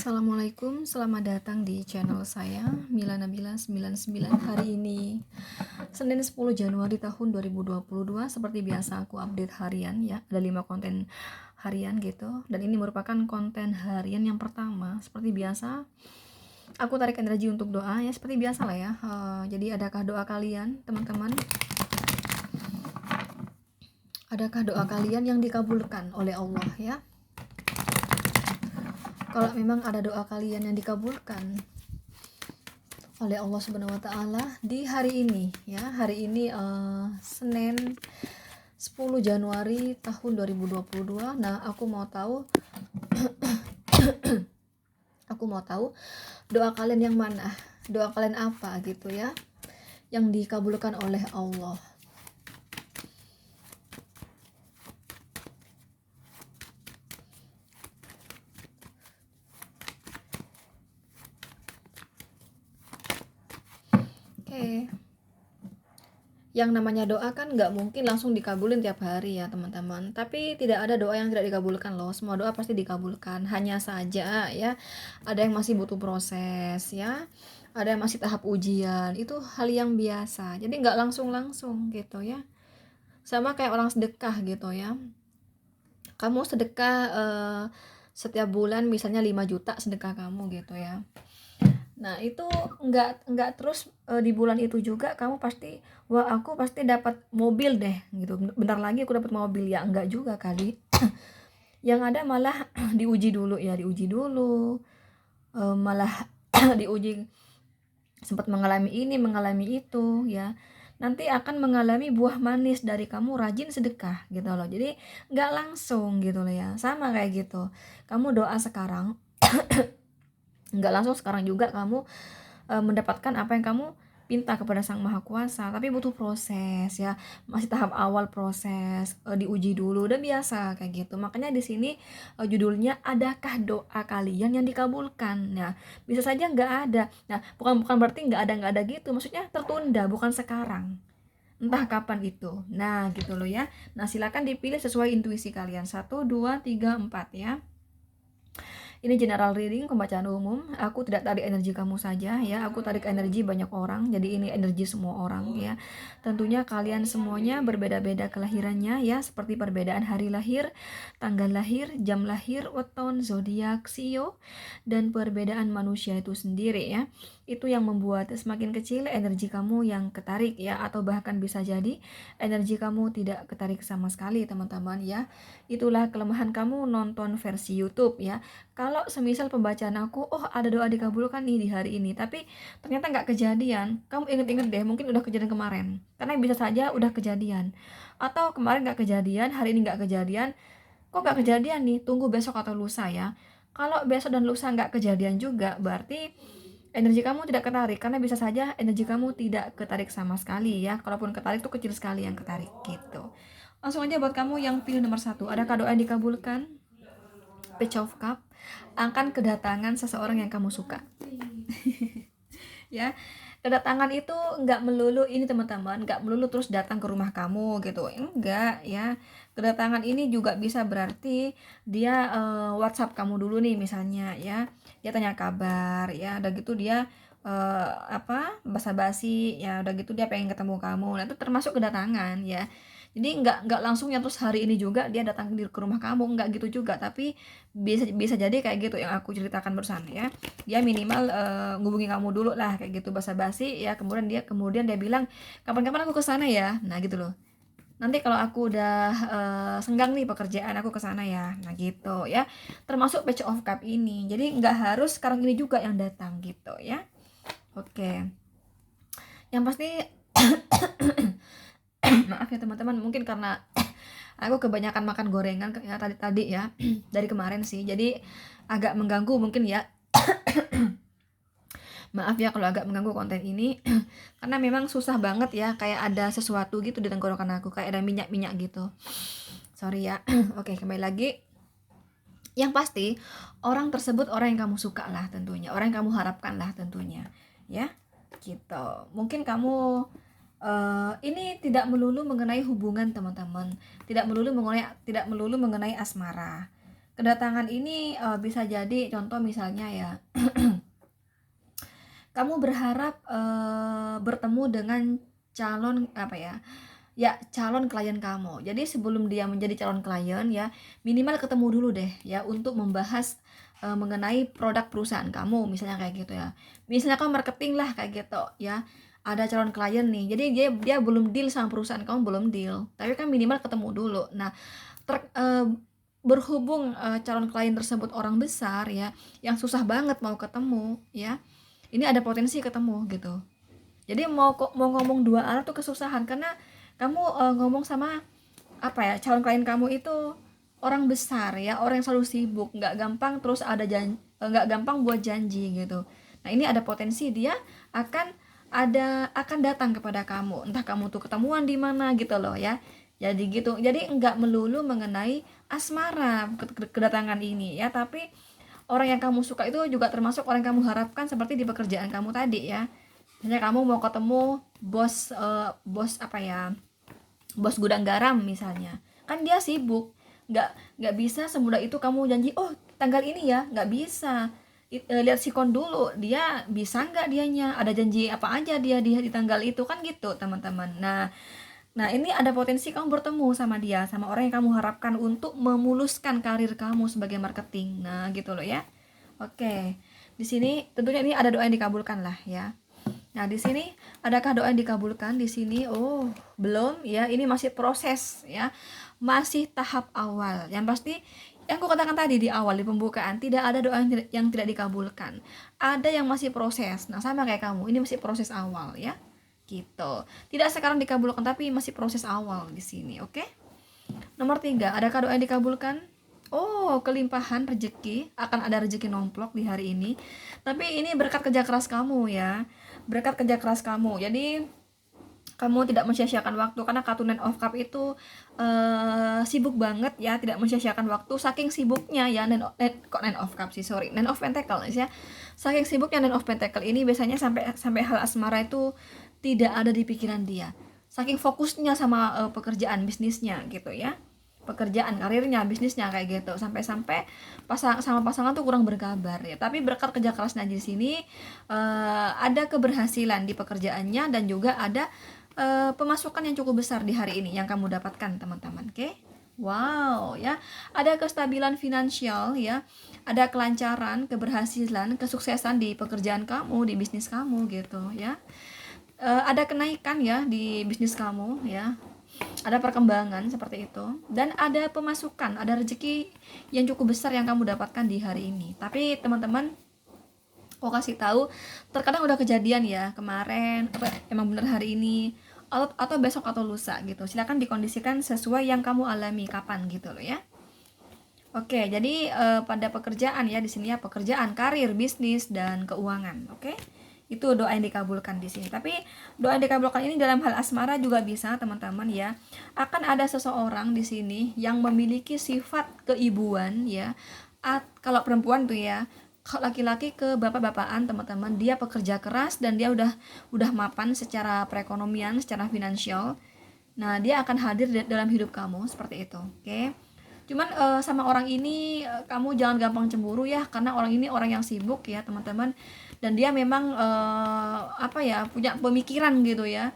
Assalamualaikum, selamat datang di channel saya Mila Nabila 99. Hari ini Senin 10 Januari tahun 2022. Seperti biasa aku update harian ya. Ada 5 konten harian gitu. Dan ini merupakan konten harian yang pertama. Seperti biasa aku tarik energi untuk doa ya. Seperti biasa lah ya. Jadi adakah doa kalian teman-teman? Adakah doa kalian yang dikabulkan oleh Allah ya? Kalau memang ada doa kalian yang dikabulkan oleh Allah Subhanahu wa taala di hari ini ya. Hari ini Senin 10 Januari tahun 2022. Nah, aku mau tahu doa kalian yang mana? Doa kalian apa gitu ya? Yang dikabulkan oleh Allah. Oke. Yang namanya doa kan nggak mungkin langsung dikabulin tiap hari ya teman-teman. Tapi tidak ada doa yang tidak dikabulkan loh. Semua doa pasti dikabulkan. Hanya saja ya ada yang masih butuh proses ya. Ada yang masih tahap ujian. Itu hal yang biasa. Jadi nggak langsung gitu ya. Sama kayak orang sedekah gitu ya. Kamu sedekah setiap bulan misalnya 5 juta sedekah kamu gitu ya. Nah, itu enggak terus di bulan itu juga kamu pasti wah aku pasti dapat mobil deh gitu. Bentar lagi aku dapat mobil ya, enggak juga kali. Yang ada malah diuji dulu ya, malah diuji sempat mengalami ini, mengalami itu ya. Nanti akan mengalami buah manis dari kamu rajin sedekah gitu loh. Jadi enggak langsung gitu loh ya. Sama kayak gitu. Kamu doa sekarang enggak langsung sekarang juga kamu mendapatkan apa yang kamu pinta kepada Sang Maha Kuasa, tapi butuh proses ya, masih tahap awal proses, diuji dulu, udah biasa kayak gitu. Makanya di sini judulnya adakah doa kalian yang dikabulkan. Nah, bisa saja nggak ada. Nah, bukan berarti nggak ada gitu, maksudnya tertunda, bukan sekarang, entah kapan itu. Nah, gitu loh ya. Nah, silakan dipilih sesuai intuisi kalian. 1, 2, 3, 4 ya. Ini general reading, pembacaan umum. Aku tidak tarik energi kamu saja ya. Aku tarik energi banyak orang. Jadi ini energi semua orang ya. Tentunya kalian semuanya berbeda-beda kelahirannya ya, seperti perbedaan hari lahir, tanggal lahir, jam lahir, weton, zodiak, sio, dan perbedaan manusia itu sendiri ya. Itu yang membuat semakin kecil energi kamu yang ketarik ya, atau bahkan bisa jadi energi kamu tidak ketarik sama sekali teman-teman ya. Itulah kelemahan kamu nonton versi YouTube ya. Kalau semisal pembacaan aku, oh ada doa dikabulkan nih di hari ini, tapi ternyata nggak kejadian, kamu inget-inget deh, mungkin udah kejadian kemarin, karena bisa saja udah kejadian, atau kemarin nggak kejadian, hari ini nggak kejadian, kok nggak kejadian nih, tunggu besok atau lusa ya. Kalau besok dan lusa nggak kejadian juga, berarti energi kamu tidak ketarik, karena bisa saja energi kamu tidak ketarik sama sekali ya. Kalaupun ketarik tuh kecil sekali yang ketarik gitu. Langsung aja buat kamu yang pilih nomor 1, adakah doa yang dikabulkan? Page of Cup, akan kedatangan seseorang yang kamu suka. Ya, kedatangan itu nggak melulu ini teman-teman, nggak melulu terus datang ke rumah kamu gitu, enggak ya. Kedatangan ini juga bisa berarti dia WhatsApp kamu dulu nih misalnya ya, dia tanya kabar ya, udah gitu dia basa-basi ya, udah gitu dia pengen ketemu kamu. Nah, itu termasuk kedatangan ya. Jadi nggak langsung ya terus hari ini juga dia datang ke rumah kamu, nggak gitu juga, tapi bisa jadi kayak gitu yang aku ceritakan barusan ya. Dia minimal ngubungi kamu dulu lah kayak gitu, basa-basi ya, kemudian dia bilang kapan-kapan aku kesana ya. Nah gitu loh, nanti kalau aku udah senggang nih pekerjaan aku kesana ya. Nah gitu ya, termasuk Page of Cup ini. Jadi nggak harus sekarang ini juga yang datang gitu ya. Oke, yang pasti maaf ya teman-teman, mungkin karena aku kebanyakan makan gorengan ya tadi ya dari kemarin sih, jadi agak mengganggu mungkin ya. Maaf ya kalau agak mengganggu konten ini karena memang susah banget ya, kayak ada sesuatu gitu di tenggorokan aku, kayak ada minyak-minyak gitu. Sorry ya. Oke, kembali lagi. Yang pasti orang tersebut orang yang kamu suka lah tentunya, orang yang kamu harapkan lah tentunya ya. Gitu. Mungkin kamu ini tidak melulu mengenai hubungan teman-teman, tidak melulu mengenai asmara. kedatangan ini bisa jadi contoh misalnya ya, kamu berharap bertemu dengan calon apa ya calon klien kamu. Jadi sebelum dia menjadi calon klien ya, minimal ketemu dulu deh ya untuk membahas mengenai produk perusahaan kamu, misalnya kayak gitu ya. Misalnya kamu marketing lah kayak gitu ya. Ada calon klien nih. Jadi dia belum deal sama perusahaan kamu, belum deal. Tapi kan minimal ketemu dulu. Nah, berhubung calon klien tersebut orang besar ya, yang susah banget mau ketemu ya. Ini ada potensi ketemu gitu. Jadi mau ngomong dua arah tuh kesusahan karena kamu ngomong sama apa ya calon klien kamu itu orang besar ya, orang yang selalu sibuk, nggak gampang terus nggak gampang buat janji gitu. Nah ini ada potensi dia akan datang kepada kamu, entah kamu tuh ketemuan di mana gitu loh ya. Jadi gitu, jadi nggak melulu mengenai asmara kedatangan ini ya, tapi orang yang kamu suka itu juga termasuk orang yang kamu harapkan seperti di pekerjaan kamu tadi ya. Misalnya kamu mau ketemu bos apa ya, bos gudang garam misalnya, kan dia sibuk, nggak bisa semudah itu kamu janji oh tanggal ini ya, nggak bisa. Lihat sikon dulu dia bisa nggak, dianya ada janji apa aja dia di tanggal itu, kan gitu teman-teman. Nah ini ada potensi kamu bertemu sama dia, sama orang yang kamu harapkan untuk memuluskan karir kamu sebagai marketing. Nah gitu loh ya. Oke, di sini tentunya ini ada doa yang dikabulkan lah ya. Nah, di sini adakah doa yang dikabulkan di sini? Oh, belum ya. Ini masih proses ya. Masih tahap awal. Yang pasti yang aku katakan tadi di awal di pembukaan, tidak ada doa yang tidak dikabulkan. Ada yang masih proses. Nah, sama kayak kamu. Ini masih proses awal ya. Gitu. Tidak sekarang dikabulkan tapi masih proses awal di sini, oke? Nomor 3, adakah doa yang dikabulkan? Oh, kelimpahan rezeki, akan ada rezeki nomplok di hari ini. Tapi ini berkat kerja keras kamu ya. Berkat kerja keras kamu. Jadi kamu tidak mensia-siakan waktu karena kartu Nine of Cup itu sibuk banget ya, tidak mensia-siakan waktu saking sibuknya ya. Nine of Cup sih, sorry. Nine of Pentacle ya. Saking sibuknya Nine of Pentacle ini biasanya sampai hal asmara itu tidak ada di pikiran dia. Saking fokusnya sama pekerjaan bisnisnya gitu ya, pekerjaan karirnya bisnisnya kayak gitu, sampai sama pasangan tuh kurang berkabar ya. Tapi berkat kerja kerasnya di sini ada keberhasilan di pekerjaannya dan juga ada pemasukan yang cukup besar di hari ini yang kamu dapatkan teman-teman. Oke? Wow ya, ada kestabilan finansial ya, ada kelancaran, keberhasilan, kesuksesan di pekerjaan kamu, di bisnis kamu gitu ya. Ada kenaikan ya di bisnis kamu ya, ada perkembangan seperti itu, dan ada pemasukan, ada rezeki yang cukup besar yang kamu dapatkan di hari ini. Tapi teman-teman, aku kasih tahu, terkadang udah kejadian ya kemarin, emang bener hari ini atau besok atau lusa gitu. Silakan dikondisikan sesuai yang kamu alami kapan gitu loh ya. Oke, jadi pada pekerjaan ya di sini ya, pekerjaan, karir, bisnis dan keuangan. Oke. Itu doa yang dikabulkan di sini. Tapi doa yang dikabulkan ini dalam hal asmara juga bisa, teman-teman ya. Akan ada seseorang di sini yang memiliki sifat keibuan ya. Kalau perempuan tuh ya, kalau laki-laki ke bapak-bapakan, teman-teman. Dia pekerja keras dan dia udah mapan secara perekonomian, secara finansial. Nah, dia akan hadir dalam hidup kamu seperti itu. Oke. Cuman sama orang ini kamu jangan gampang cemburu ya, karena orang ini orang yang sibuk ya, teman-teman. Dan dia memang apa ya, punya pemikiran gitu ya,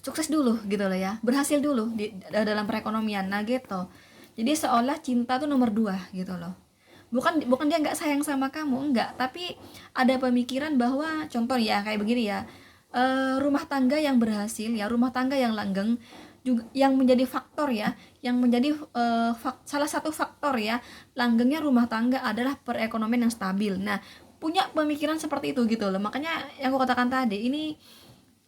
sukses dulu gitu loh ya, berhasil dulu dalam perekonomian. Nah gitu, jadi seolah cinta tuh nomor 2 gitu loh. Bukan dia nggak sayang sama kamu, enggak, tapi ada pemikiran bahwa contoh ya kayak begini ya, rumah tangga yang berhasil ya, rumah tangga yang langgeng juga yang menjadi faktor ya, yang menjadi salah satu faktor ya langgengnya rumah tangga adalah perekonomian yang stabil. Nah, punya pemikiran seperti itu gitu loh. Makanya yang aku katakan tadi, ini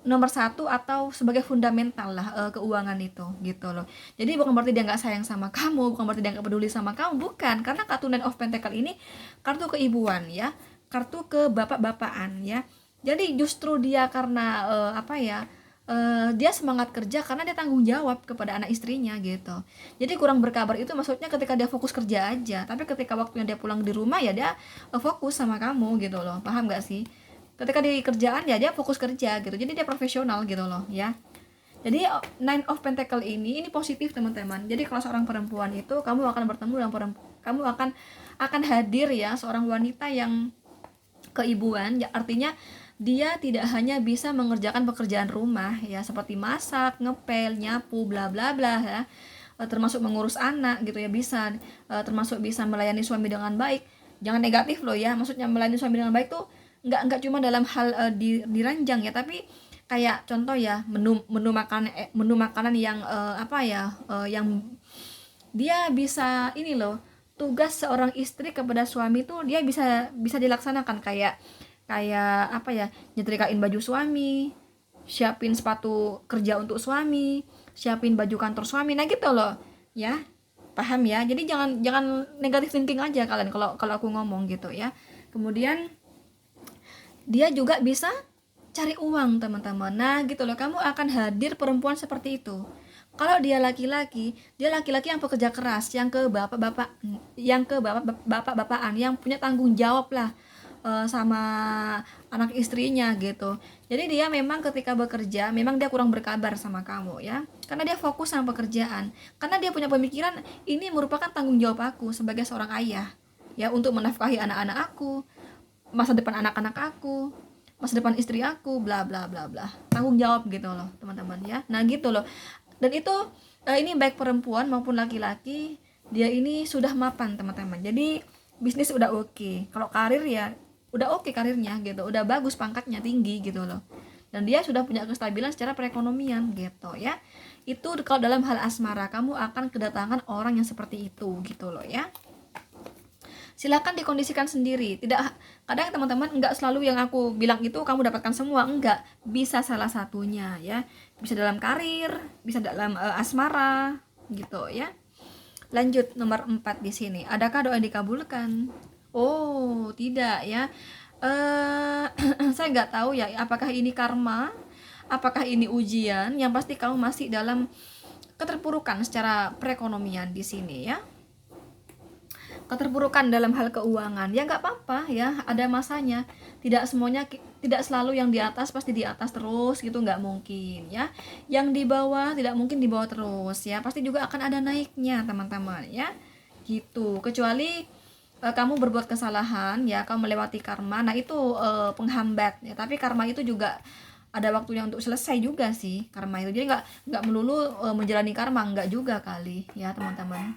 nomor 1 atau sebagai fundamental lah keuangan itu gitu loh. Jadi bukan berarti dia nggak sayang sama kamu, bukan berarti dia nggak peduli sama kamu, bukan. Karena kartu Nine of Pentacle ini kartu keibuan ya, kartu ke bapak-bapakan ya. Jadi justru dia karena apa ya, dia semangat kerja karena dia tanggung jawab kepada anak istrinya gitu. Jadi kurang berkabar itu maksudnya ketika dia fokus kerja aja, tapi ketika waktunya dia pulang di rumah ya dia fokus sama kamu gitu loh. Paham gak sih? Ketika di kerjaan ya dia fokus kerja gitu. Jadi dia profesional gitu loh ya. Jadi Nine of Pentacle ini positif teman-teman. Jadi kalau seorang perempuan itu kamu akan bertemu dengan kamu akan hadir ya seorang wanita yang keibuan, ya, artinya dia tidak hanya bisa mengerjakan pekerjaan rumah ya seperti masak, ngepel, nyapu, bla bla bla ya, termasuk mengurus anak gitu ya bisa, termasuk bisa melayani suami dengan baik. Jangan negatif loh ya, maksudnya melayani suami dengan baik tuh nggak cuma dalam hal di ranjang ya, tapi kayak contoh ya menu makanan yang apa ya, yang dia bisa ini loh, tugas seorang istri kepada suami tuh dia bisa bisa dilaksanakan, kayak kayak apa ya, nyetrikain baju suami, siapin sepatu kerja untuk suami, siapin baju kantor suami, nah gitu loh ya, paham ya. Jadi jangan jangan negatif thinking aja kalian kalau kalau aku ngomong gitu ya. Kemudian dia juga bisa cari uang teman-teman, nah gitu loh, kamu akan hadir perempuan seperti itu. Kalau dia laki-laki, dia laki-laki yang pekerja keras, yang ke bapak-bapak, yang ke bapak-bapakan, yang punya tanggung jawab lah sama anak istrinya gitu. Jadi dia memang ketika bekerja, memang dia kurang berkabar sama kamu ya, karena dia fokus sama pekerjaan, karena dia punya pemikiran ini merupakan tanggung jawab aku sebagai seorang ayah ya, untuk menafkahi anak-anak aku, masa depan anak-anak aku, masa depan istri aku, bla bla bla bla, tanggung jawab gitu loh teman-teman ya. Nah gitu loh, dan itu ini baik perempuan maupun laki-laki, dia ini sudah mapan teman-teman. Jadi bisnis udah oke, kalau karir ya udah oke karirnya gitu, udah bagus, pangkatnya tinggi gitu loh, dan dia sudah punya kestabilan secara perekonomian gitu ya. Itu kalau dalam hal asmara kamu akan kedatangan orang yang seperti itu gitu loh ya. Silakan dikondisikan sendiri, tidak, kadang teman-teman enggak selalu yang aku bilang itu kamu dapatkan semua, enggak, bisa salah satunya ya, bisa dalam karir, bisa dalam asmara gitu ya. Lanjut nomor 4 di sini, adakah doa dikabulkan? Oh tidak ya, saya nggak tahu ya apakah ini karma, apakah ini ujian, yang pasti kamu masih dalam keterpurukan secara perekonomian di sini ya, keterpurukan dalam hal keuangan ya, nggak apa-apa ya, ada masanya. Tidak semuanya, tidak selalu yang di atas pasti di atas terus gitu, nggak mungkin ya. Yang di bawah tidak mungkin di bawah terus ya, pasti juga akan ada naiknya teman-teman ya gitu. Kecuali kamu berbuat kesalahan ya, kamu melewati karma, nah itu penghambat ya. Tapi karma itu juga ada waktunya untuk selesai juga sih karma itu, jadi nggak melulu menjalani karma, nggak juga kali ya teman-teman.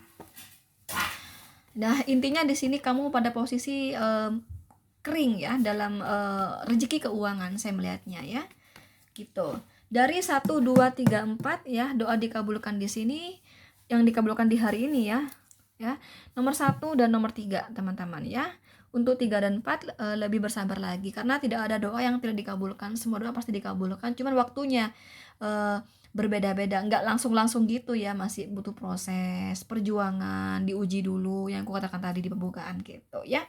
Nah, intinya di sini kamu pada posisi kering ya dalam rezeki keuangan, saya melihatnya ya. Gitu. Dari 1 2 3 4 ya, doa dikabulkan di sini, yang dikabulkan di hari ini ya. Ya. Nomor 1 dan nomor 3, teman-teman ya. Untuk 3 dan 4 lebih bersabar lagi, karena tidak ada doa yang tidak dikabulkan, semua doa pasti dikabulkan, cuman waktunya berbeda-beda, nggak langsung gitu ya, masih butuh proses, perjuangan, diuji dulu yang aku katakan tadi di pembukaan gitu ya.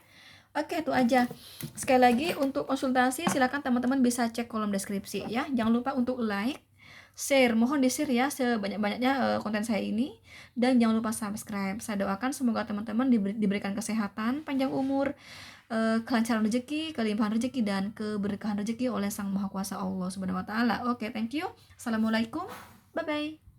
Oke, itu aja. Sekali lagi untuk konsultasi silakan teman-teman bisa cek kolom deskripsi ya. Jangan lupa untuk like, share, mohon di-share ya sebanyak-banyaknya konten saya ini, dan jangan lupa subscribe. Saya doakan semoga teman-teman diberikan kesehatan, panjang umur, kelancaran rezeki, kelimpahan rezeki, dan keberkahan rezeki oleh Sang Maha Kuasa Allah Subhanahu wa taala. Oke, thank you. Assalamualaikum. Bye bye.